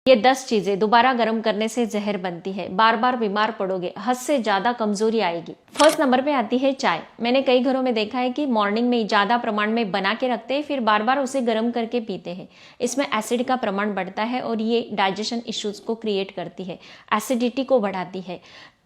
ये 10 चीजें दोबारा गर्म करने से जहर बनती है, बार बार बीमार पड़ोगे, हद से ज्यादा कमजोरी आएगी। फर्स्ट नंबर पे आती है चाय। मैंने कई घरों में देखा है कि मॉर्निंग में ज्यादा प्रमाण में बना के रखते हैं, फिर बार बार उसे गर्म करके पीते हैं। इसमें एसिड का प्रमाण बढ़ता है और ये डाइजेशन इश्यूज को क्रिएट करती है, एसिडिटी को बढ़ाती है।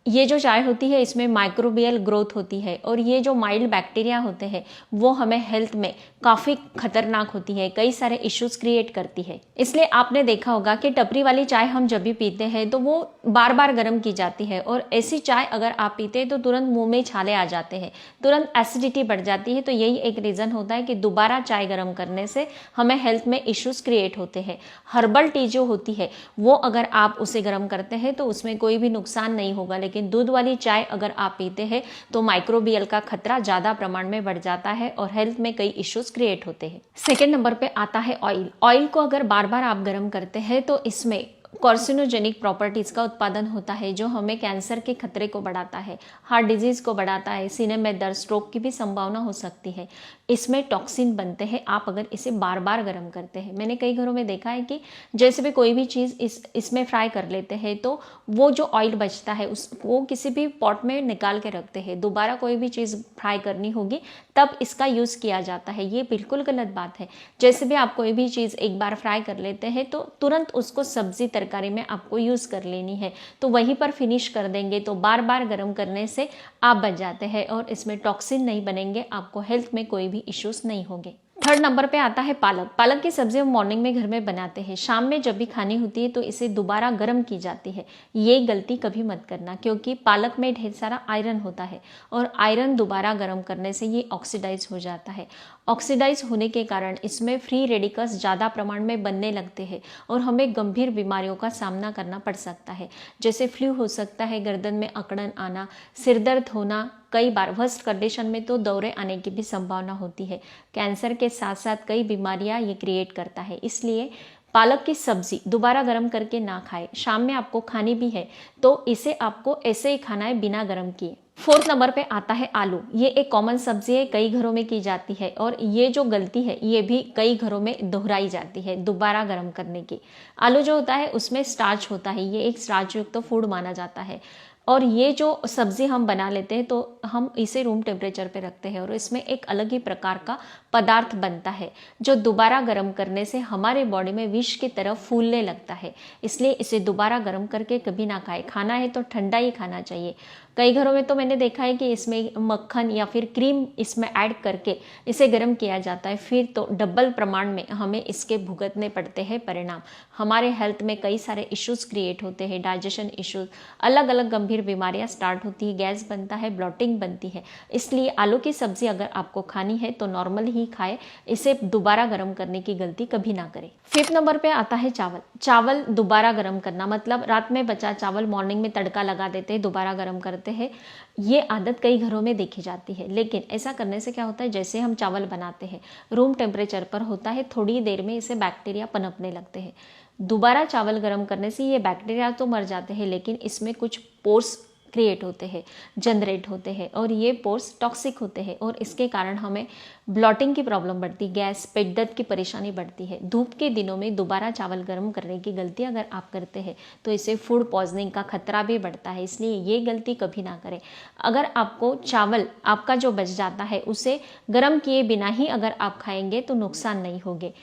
ये जो चाय होती है इसमें माइक्रोबियल ग्रोथ होती है और ये जो माइल्ड बैक्टीरिया होते हैं वो हमें हेल्थ में काफ़ी खतरनाक होती है, कई सारे इश्यूज क्रिएट करती है। इसलिए आपने देखा होगा कि टपरी वाली चाय हम जब भी पीते हैं तो वो बार बार गर्म की जाती है और ऐसी चाय अगर आप पीते हैं तो तुरंत मुंह में छाले आ जाते हैं, तुरंत एसिडिटी बढ़ जाती है। तो यही एक रीज़न होता है कि दोबारा चाय गर्म करने से हमें हेल्थ में इश्यूज क्रिएट होते हैं। हर्बल टी जो होती है वो अगर आप उसे गर्म करते हैं तो उसमें कोई भी नुकसान नहीं होगा, लेकिन दूध वाली चाय अगर आप पीते हैं तो माइक्रोबियल का खतरा ज्यादा प्रमाण में बढ़ जाता है और हेल्थ में कई इश्यूज क्रिएट होते हैं। सेकेंड नंबर पे आता है ऑयल। ऑयल को अगर बार बार आप गर्म करते हैं तो इसमें कार्सिनोजेनिक प्रॉपर्टीज का उत्पादन होता है जो हमें कैंसर के खतरे को बढ़ाता है, हार्ट डिजीज को बढ़ाता है, सीने में दर्द, स्ट्रोक की भी संभावना हो सकती है। इसमें टॉक्सिन बनते हैं आप अगर इसे बार बार गर्म करते हैं। मैंने कई घरों में देखा है कि जैसे भी कोई भी चीज़ इसमें फ्राई कर लेते हैं तो वो जो ऑयल बचता है वो किसी भी पॉट में निकाल के रखते हैं, दोबारा कोई भी चीज़ फ्राई करनी होगी तब इसका यूज़ किया जाता है। ये बिल्कुल गलत बात है। जैसे भी आप कोई भी चीज़ एक बार फ्राई कर लेते हैं तो तुरंत उसको सब्जी तरकारी में आपको यूज़ कर लेनी है, तो वहीं पर फिनिश कर देंगे तो बार बार गर्म करने से आप बच जाते हैं और इसमें टॉक्सिन नहीं बनेंगे, आपको हेल्थ में कोई भी इश्यूज नहीं होंगे। थर्ड नंबर पे आता है पालक। पालक की सब्जी हम मॉर्निंग में घर में बनाते हैं, शाम में जब भी खानी होती है तो इसे दोबारा गर्म की जाती है। ये गलती कभी मत करना क्योंकि पालक में ढेर सारा आयरन होता है और आयरन दोबारा गर्म करने से ये ऑक्सीडाइज हो जाता है। ऑक्सीडाइज होने के कारण इसमें फ्री रेडिकल्स ज़्यादा प्रमाण में बनने लगते हैं और हमें गंभीर बीमारियों का सामना करना पड़ सकता है, जैसे फ्लू हो सकता है, गर्दन में अकड़न आना, सिर दर्द होना, कई बार वर्स्ट कंडीशन में तो दौरे आने की भी संभावना होती है। कैंसर के साथ साथ कई बीमारियां ये क्रिएट करता है। इसलिए पालक की सब्जी दोबारा गर्म करके ना खाएं। शाम में आपको खानी भी है तो इसे आपको ऐसे ही खाना है बिना गर्म किए। फोर्थ नंबर पे आता है आलू। ये एक कॉमन सब्जी है, कई घरों में की जाती है और ये जो गलती है ये भी कई घरों में दोहराई जाती है दोबारा गर्म करने की। आलू जो होता है उसमें स्टार्च होता है, ये एक स्टार्च युक्त तो फूड माना जाता है और ये जो सब्जी हम बना लेते हैं तो हम इसे रूम टेम्परेचर पे रखते हैं और इसमें एक अलग ही प्रकार का पदार्थ बनता है जो दोबारा गर्म करने से हमारे बॉडी में विष की तरह फूलने लगता है। इसलिए इसे दोबारा गर्म करके कभी ना खाएं। खाना है तो ठंडा ही खाना चाहिए। कई घरों में तो मैंने देखा है कि इसमें मक्खन या फिर क्रीम इसमें ऐड करके इसे गर्म किया जाता है, फिर तो डबल प्रमाण में हमें इसके भुगतने पड़ते हैं परिणाम। हमारे हेल्थ में कई सारे इश्यूज क्रिएट होते हैं, डाइजेशन इश्यूज, अलग अलग गंभीर बीमारियां स्टार्ट होती है, गैस बनता है, ब्लॉटिंग बनती है। इसलिए आलू की सब्जी अगर आपको खानी है तो नॉर्मल ही खाए, इसे दोबारा गर्म करने की गलती कभी ना करें। फिफ्थ नंबर पे आता है चावल। चावल दोबारा गर्म करना मतलब रात में बचा चावल मॉर्निंग में तड़का लगा देते हैं, दोबारा गर्म करते हैं। ये आदत कई घरों में देखी जाती है, लेकिन ऐसा करने से क्या होता है, जैसे हम चावल बनाते हैं रूम टेम्परेचर पर होता है, थोड़ी देर में इसे बैक्टीरिया पनपने लगते हैं। दोबारा चावल गर्म करने से ये बैक्टीरिया तो मर जाते हैं लेकिन इसमें कुछ पोर्स क्रिएट होते हैं, जनरेट होते हैं और ये पोर्स टॉक्सिक होते हैं और इसके कारण हमें ब्लॉटिंग की प्रॉब्लम बढ़ती, गैस, पेट दर्द की परेशानी बढ़ती है। धूप के दिनों में दोबारा चावल गर्म करने की गलती अगर आप करते हैं तो इससे फूड पॉइजनिंग का खतरा भी बढ़ता है, इसलिए ये गलती कभी ना करें। अगर आपको चावल आपका जो बच जाता है उसे गर्म किए बिना ही अगर आप खाएंगे तो नुकसान नहीं होगे।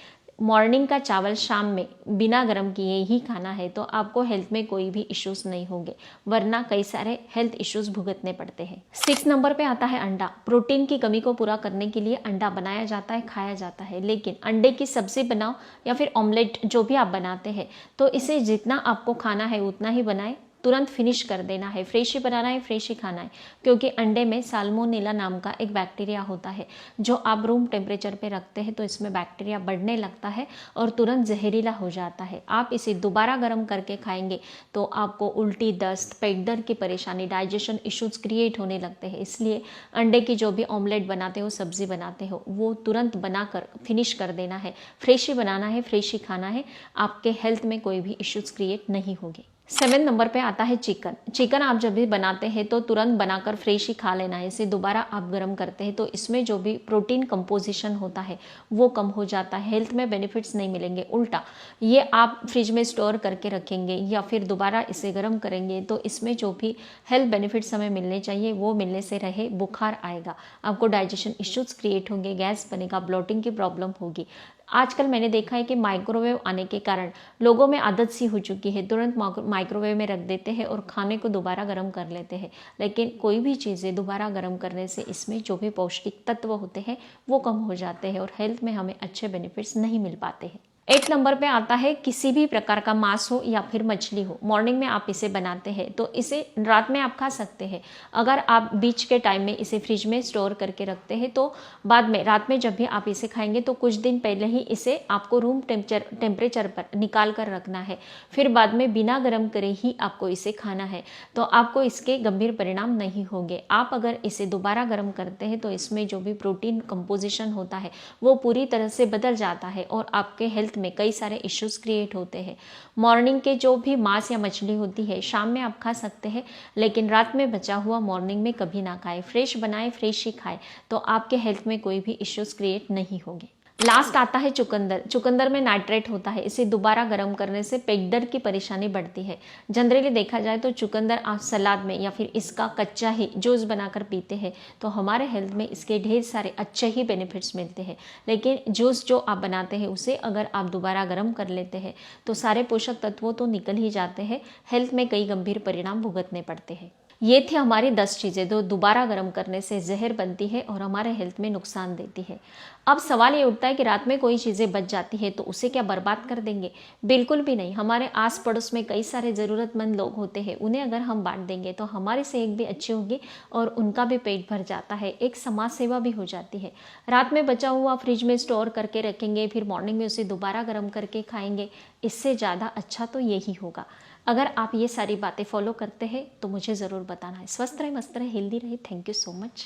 मॉर्निंग का चावल शाम में बिना गर्म किए ही खाना है तो आपको हेल्थ में कोई भी इश्यूज नहीं होंगे, वरना कई सारे हेल्थ इश्यूज भुगतने पड़ते हैं। 6 नंबर पे आता है अंडा। प्रोटीन की कमी को पूरा करने के लिए अंडा बनाया जाता है, खाया जाता है, लेकिन अंडे की सब्जी बनाओ या फिर ऑमलेट जो भी आप बनाते हैं तो इसे जितना आपको खाना है उतना ही बनाएं, तुरंत फिनिश कर देना है, फ्रेश ही बनाना है, फ्रेश ही खाना है, क्योंकि अंडे में साल्मोनेला नाम का एक बैक्टीरिया होता है जो आप रूम टेम्परेचर पे रखते हैं तो इसमें बैक्टीरिया बढ़ने लगता है और तुरंत जहरीला हो जाता है। आप इसे दोबारा गर्म करके खाएंगे तो आपको उल्टी, दस्त, पेट दर्द की परेशानी, डाइजेशन इश्यूज क्रिएट होने लगते हैं। इसलिए अंडे की जो भी ऑमलेट बनाते हो, सब्जी बनाते हो, वो तुरंत बनाकर फिनिश कर देना है, फ्रेश ही बनाना है, फ्रेश ही खाना है, आपके हेल्थ में कोई भी इश्यूज क्रिएट नहीं होंगे। 7 नंबर पे आता है चिकन। चिकन आप जब भी बनाते हैं तो तुरंत बनाकर फ्रेश ही खा लेना है। इसे दोबारा आप गर्म करते हैं तो इसमें जो भी प्रोटीन कंपोजिशन होता है वो कम हो जाता है, हेल्थ में बेनिफिट्स नहीं मिलेंगे। उल्टा ये आप फ्रिज में स्टोर करके रखेंगे या फिर दोबारा इसे गर्म करेंगे तो इसमें जो भी हेल्थ बेनिफिट्स हमें मिलने चाहिए वो मिलने से रहे, बुखार आएगा, आपको डाइजेशन इश्यूज क्रिएट होंगे, गैस बनेगा, ब्लोटिंग की प्रॉब्लम होगी। आजकल मैंने देखा है कि माइक्रोवेव आने के कारण लोगों में आदत सी हो चुकी है, तुरंत माइक्रोवेव में रख देते हैं और खाने को दोबारा गर्म कर लेते हैं। लेकिन कोई भी चीज़ें दोबारा गर्म करने से इसमें जो भी पौष्टिक तत्व होते हैं वो कम हो जाते हैं और हेल्थ में हमें अच्छे बेनिफिट्स नहीं मिल पाते हैं। 8 नंबर पे आता है किसी भी प्रकार का मांस हो या फिर मछली हो, मॉर्निंग में आप इसे बनाते हैं तो इसे रात में आप खा सकते हैं। अगर आप बीच के टाइम में इसे फ्रिज में स्टोर करके रखते हैं तो बाद में रात में जब भी आप इसे खाएंगे तो कुछ दिन पहले ही इसे आपको रूम टेम्परेचर पर निकाल कर रखना है, फिर बाद में बिना गर्म करे ही आपको इसे खाना है। तो आपको इसके गंभीर परिणाम नहीं होंगे। आप अगर इसे दोबारा गर्म करते हैं तो इसमें जो भी प्रोटीन कंपोजिशन होता है वो पूरी तरह से बदल जाता है और आपके हेल्थ में कई सारे इश्यूज क्रिएट होते हैं। मॉर्निंग के जो भी मांस या मछली होती है शाम में आप खा सकते हैं, लेकिन रात में बचा हुआ मॉर्निंग में कभी ना खाएं। फ्रेश बनाएं, फ्रेश ही खाएं तो आपके हेल्थ में कोई भी इश्यूज क्रिएट नहीं होंगे। लास्ट आता है चुकंदर। चुकंदर में नाइट्रेट होता है, इसे दोबारा गर्म करने से पेट दर्द की परेशानी बढ़ती है। जनरली देखा जाए तो चुकंदर आप सलाद में या फिर इसका कच्चा ही जूस बनाकर पीते हैं तो हमारे हेल्थ में इसके ढेर सारे अच्छे ही बेनिफिट्स मिलते हैं। लेकिन जूस जो आप बनाते हैं उसे अगर आप दोबारा गर्म कर लेते हैं तो सारे पोषक तत्वों तो निकल ही जाते हैं, हेल्थ में कई गंभीर परिणाम भुगतने पड़ते हैं। ये थी हमारी 10 चीज़ें जो दोबारा गर्म करने से जहर बनती है और हमारे हेल्थ में नुकसान देती है। अब सवाल ये उठता है कि रात में कोई चीज़ें बच जाती है तो उसे क्या बर्बाद कर देंगे? बिल्कुल भी नहीं। हमारे आस पड़ोस में कई सारे ज़रूरतमंद लोग होते हैं, उन्हें अगर हम बांट देंगे तो हमारी सेहत भी अच्छी होगी और उनका भी पेट भर जाता है, एक समाज सेवा भी हो जाती है। रात में बचा हुआ फ्रिज में स्टोर करके रखेंगे, फिर मॉर्निंग में उसे दोबारा गर्म करके खाएंगे, इससे ज़्यादा अच्छा तो यही होगा। अगर आप ये सारी बातें फॉलो करते हैं तो मुझे ज़रूर बताना है। स्वस्थ रहे, मस्त रहे, हेल्दी रहे। Thank you so much.